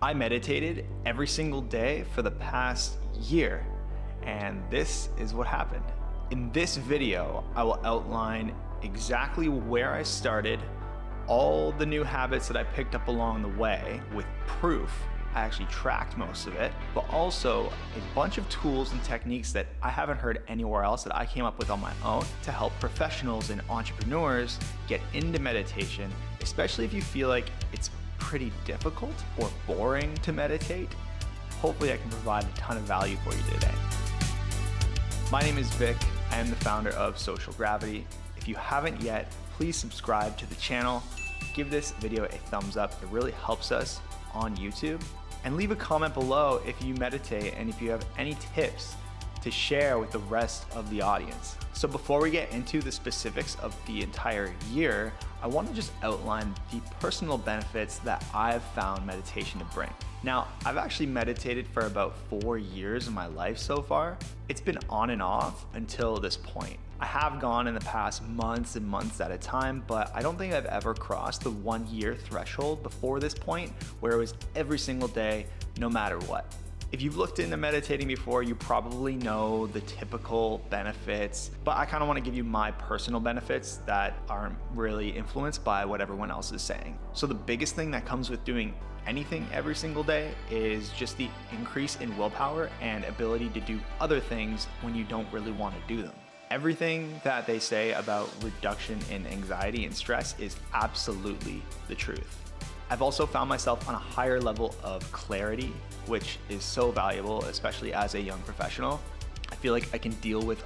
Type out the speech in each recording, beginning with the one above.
I meditated every single day for the past year, and this is what happened. In this video, I will outline exactly where I started, all the new habits that I picked up along the way with proof. I actually tracked most of it, but also a bunch of tools and techniques that I haven't heard anywhere else that I came up with on my own to help professionals and entrepreneurs get into meditation, especially if you feel like it's pretty difficult or boring to meditate. Hopefully I can provide a ton of value for you today. My name is Vic. I am the founder of Social Gravity. If you haven't yet, please subscribe to the channel. Give this video a thumbs up. It really helps us on YouTube. And leave a comment below if you meditate and if you have any tips to share with the rest of the audience. So before we get into the specifics of the entire year, I want to just outline the personal benefits that I've found meditation to bring. Now, I've actually meditated for about 4 years of my life so far. It's been on and off until this point. I have gone in the past months and months at a time, but I don't think I've ever crossed the 1 year threshold before this point where it was every single day, no matter what. If you've looked into meditating before, you probably know the typical benefits, but I kind of want to give you my personal benefits that aren't really influenced by what everyone else is saying. So the biggest thing that comes with doing anything every single day is just the increase in willpower and ability to do other things when you don't really want to do them. Everything that they say about reduction in anxiety and stress is absolutely the truth. I've also found myself on a higher level of clarity, which is so valuable, especially as a young professional. I feel like I can deal with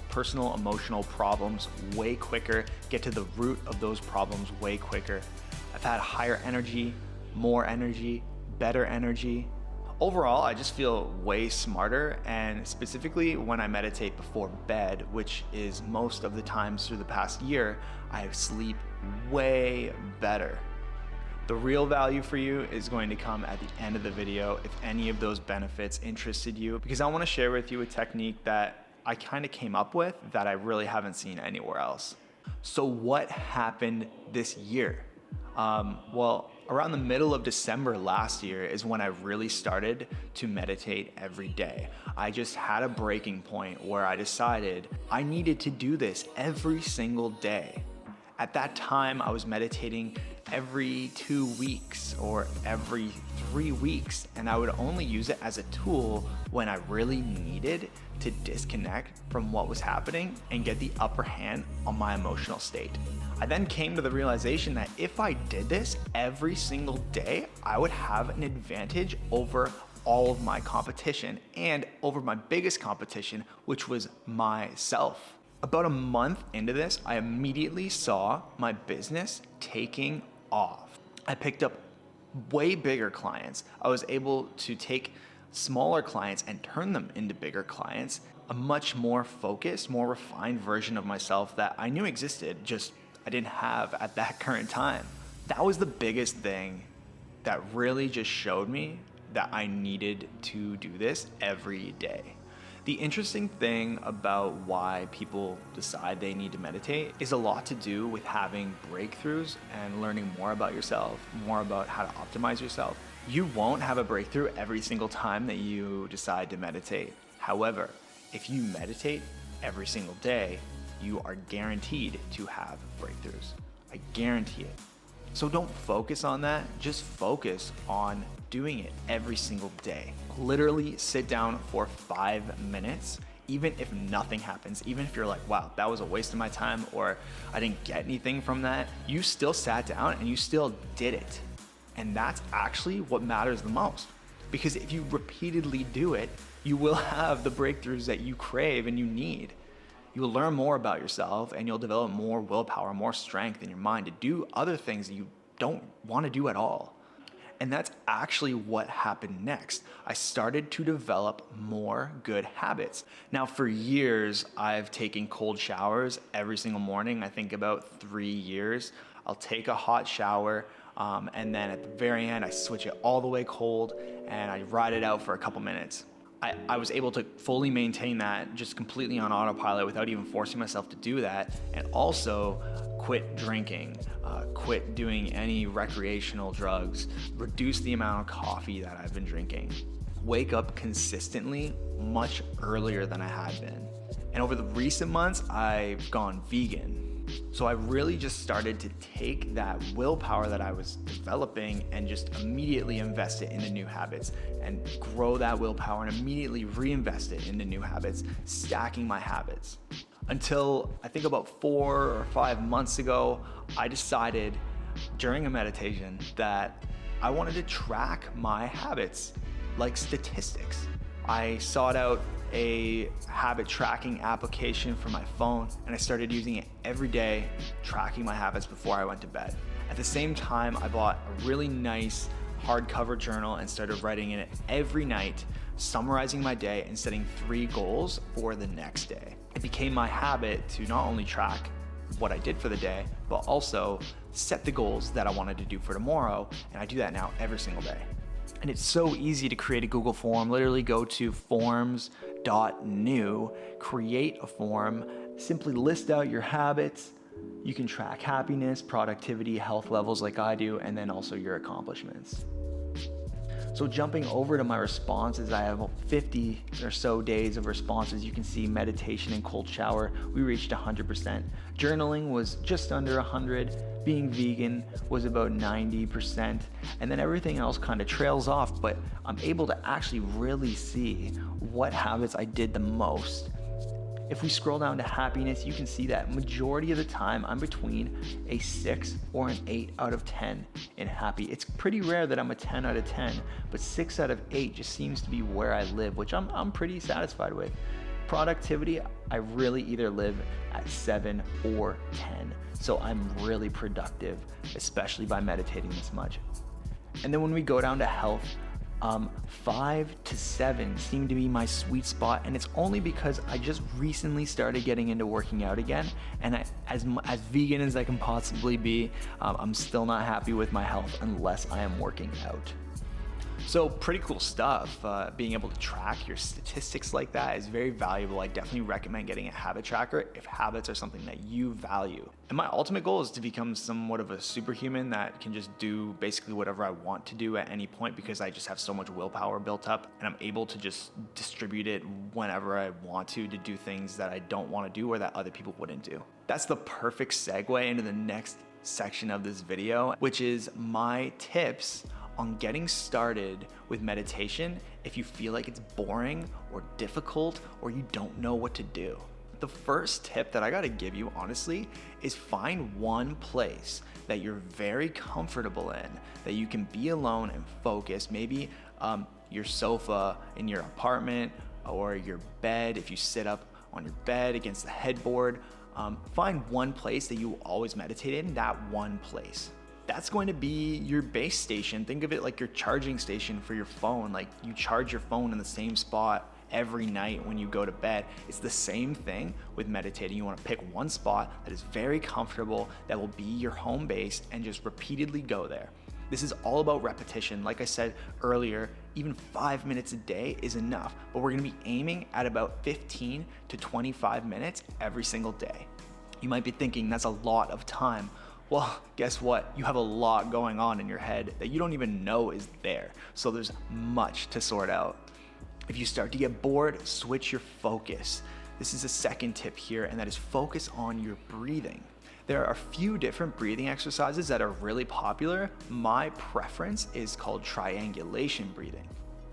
personal emotional problems way quicker, get to the root of those problems way quicker. I've had higher energy, more energy, better energy. Overall, I just feel way smarter, and specifically when I meditate before bed, which is most of the times through the past year, I sleep way better. The real value for you is going to come at the end of the video if any of those benefits interested you, because I want to share with you a technique that I kind of came up with that I really haven't seen anywhere else. So what happened this year? Well, around the middle of December last year is when I really started to meditate every day. I just had a breaking point where I decided I needed to do this every single day. At that time, I was meditating every 2 weeks or every 3 weeks, and I would only use it as a tool when I really needed to disconnect from what was happening and get the upper hand on my emotional state. I then came to the realization that if I did this every single day, I would have an advantage over all of my competition and over my biggest competition, which was myself. About a month into this, I immediately saw my business taking off. I picked up way bigger clients. I was able to take smaller clients and turn them into bigger clients, a much more focused, more refined version of myself that I knew existed, just I didn't have at that current time. That was the biggest thing that really just showed me that I needed to do this every day. The interesting thing about why people decide they need to meditate is a lot to do with having breakthroughs and learning more about yourself, more about how to optimize yourself. You won't have a breakthrough every single time that you decide to meditate. However, if you meditate every single day, you are guaranteed to have breakthroughs. I guarantee it. So don't focus on that, just focus on doing it every single day. Literally sit down for 5 minutes, even if nothing happens, even if you're like, wow, that was a waste of my time, or I didn't get anything from that, you still sat down and you still did it. And that's actually what matters the most. Because if you repeatedly do it, you will have the breakthroughs that you crave and you need. You'll learn more about yourself and you'll develop more willpower, more strength in your mind to do other things that you don't want to do at all. And that's actually what happened next. I started to develop more good habits. Now, for years, I've taken cold showers every single morning. I think about 3 years. I'll take a hot shower, and then at the very end, I switch it all the way cold and I ride it out for a couple minutes. I was able to fully maintain that just completely on autopilot without even forcing myself to do that, and also quit drinking, quit doing any recreational drugs, reduce the amount of coffee that I've been drinking, wake up consistently much earlier than I had been. And over the recent months, I've gone vegan. So I really just started to take that willpower that I was developing and just immediately invest it into new habits and grow that willpower and immediately reinvest it into new habits, stacking my habits. Until I think about 4 or 5 months ago, I decided during a meditation that I wanted to track my habits like statistics. I sought out a habit tracking application for my phone and I started using it every day, tracking my habits before I went to bed. At the same time, I bought a really nice hardcover journal and started writing in it every night, summarizing my day and setting 3 goals for the next day. It became my habit to not only track what I did for the day, but also set the goals that I wanted to do for tomorrow, and I do that now every single day. And it's so easy to create a Google form. Literally go to forms.new, create a form, simply list out your habits. You can track happiness, productivity, health levels like I do, and then also your accomplishments. So jumping over to my responses, I have 50 or so days of responses. You can see meditation and cold shower, we reached 100%. Journaling was just under 100. Being vegan was about 90%. And then everything else kind of trails off, but I'm able to actually really see what habits I did the most. If we scroll down to happiness, you can see that majority of the time I'm between a 6 or an 8 out of 10 in happy. It's pretty rare that I'm a 10 out of 10, but 6 out of 8 just seems to be where I live, which I'm pretty satisfied with. Productivity, I really either live at 7 or 10. So I'm really productive, especially by meditating this much. And then when we go down to health, 5 to 7 seem to be my sweet spot, and it's only because I just recently started getting into working out again, and as vegan as I can possibly be, I'm still not happy with my health unless I am working out. So pretty cool stuff. Being able to track your statistics like that is very valuable. I definitely recommend getting a habit tracker if habits are something that you value. And my ultimate goal is to become somewhat of a superhuman that can just do basically whatever I want to do at any point, because I just have so much willpower built up and I'm able to just distribute it whenever I want to do things that I don't want to do or that other people wouldn't do. That's the perfect segue into the next section of this video, which is my tips on getting started with meditation if you feel like it's boring or difficult or you don't know what to do. The first tip that I gotta give you, honestly, is find one place that you're very comfortable in, that you can be alone and focus. Maybe your sofa in your apartment or your bed if you sit up on your bed against the headboard. Find one place that you will always meditate in, that one place. That's going to be your base station. Think of it like your charging station for your phone. Like you charge your phone in the same spot every night when you go to bed. It's the same thing with meditating. You want to pick one spot that is very comfortable, that will be your home base, and just repeatedly go there. This is all about repetition. Like I said earlier, even 5 minutes a day is enough, but we're gonna be aiming at about 15 to 25 minutes every single day. You might be thinking that's a lot of time. Well, guess what? You have a lot going on in your head that you don't even know is there. So there's much to sort out. If you start to get bored, switch your focus. This is a second tip here, and that is focus on your breathing. There are a few different breathing exercises that are really popular. My preference is called triangulation breathing.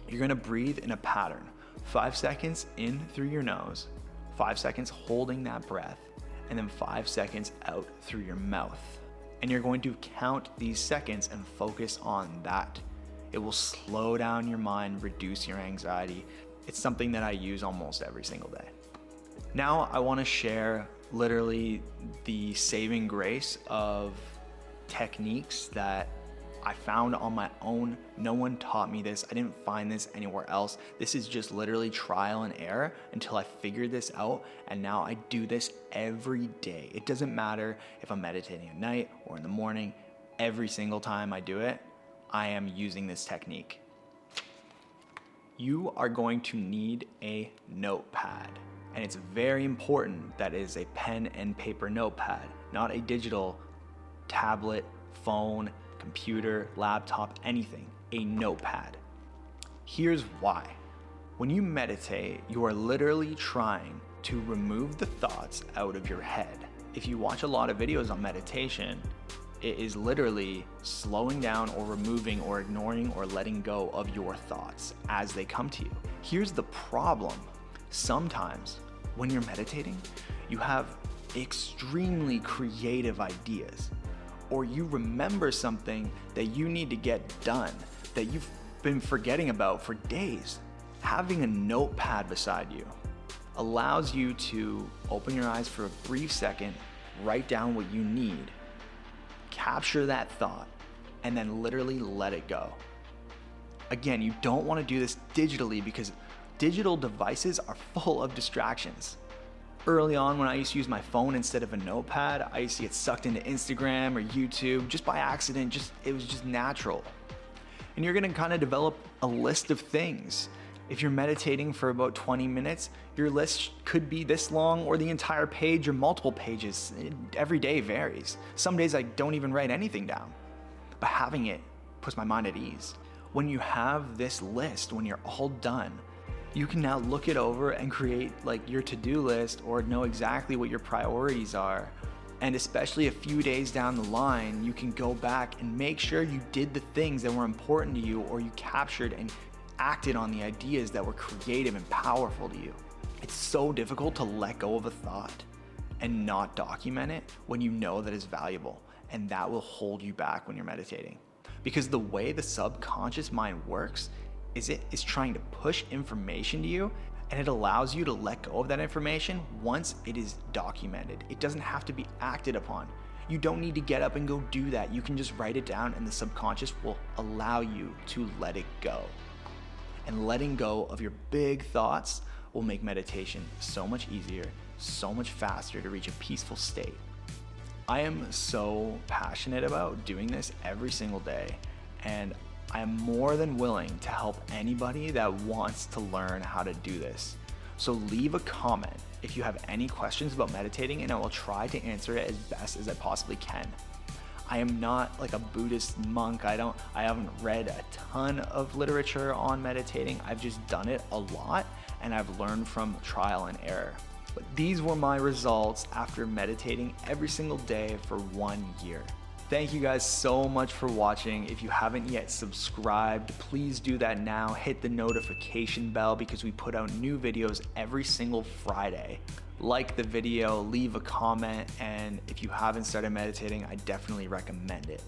You're gonna breathe in a pattern. 5 seconds in through your nose, 5 seconds holding that breath, and then 5 seconds out through your mouth. And you're going to count these seconds and focus on that. It will slow down your mind, reduce your anxiety. It's something that I use almost every single day. Now I want to share literally the saving grace of techniques that I found on my own. No one taught me this. I didn't find this anywhere else. This is just literally trial and error until I figured this out, and now I do this every day. It doesn't matter if I'm meditating at night or in the morning. Every single time I do it, I am using this technique. You are going to need a notepad. And it's very important that it is a pen and paper notepad, not a digital tablet, phone, computer, laptop, anything, a notepad. Here's why. When you meditate, you are literally trying to remove the thoughts out of your head. If you watch a lot of videos on meditation, it is literally slowing down or removing or ignoring or letting go of your thoughts as they come to you. Here's the problem. Sometimes when you're meditating, you have extremely creative ideas, or you remember something that you need to get done that you've been forgetting about for days. Having a notepad beside you allows you to open your eyes for a brief second, write down what you need, capture that thought, and then literally let it go. Again, you don't want to do this digitally because digital devices are full of distractions. Early on, when I used to use my phone instead of a notepad, I used to get sucked into Instagram or YouTube just by accident. It was just natural. And you're gonna kind of develop a list of things. If you're meditating for about 20 minutes, your list could be this long or the entire page or multiple pages. Every day varies. Some days I don't even write anything down, but having it puts my mind at ease. When you have this list, when you're all done, you can now look it over and create like your to-do list or know exactly what your priorities are. And especially a few days down the line, you can go back and make sure you did the things that were important to you, or you captured and acted on the ideas that were creative and powerful to you. It's so difficult to let go of a thought and not document it when you know that it's valuable, and that will hold you back when you're meditating. Because the way the subconscious mind works is it is trying to push information to you, and it allows you to let go of that information once it is documented. It doesn't have to be acted upon. You don't need to get up and go do that. You can just write it down, and the subconscious will allow you to let it go. And letting go of your big thoughts will make meditation so much easier, so much faster to reach a peaceful state. I am so passionate about doing this every single day, and I am more than willing to help anybody that wants to learn how to do this. So leave a comment if you have any questions about meditating, and I will try to answer it as best as I possibly can. I am not like a Buddhist monk. I haven't read a ton of literature on meditating. I've just done it a lot, and I've learned from trial and error. But these were my results after meditating every single day for 1 year. Thank you guys so much for watching. If you haven't yet subscribed, please do that now. Hit the notification bell because we put out new videos every single Friday. Like the video, leave a comment, and if you haven't started meditating, I definitely recommend it.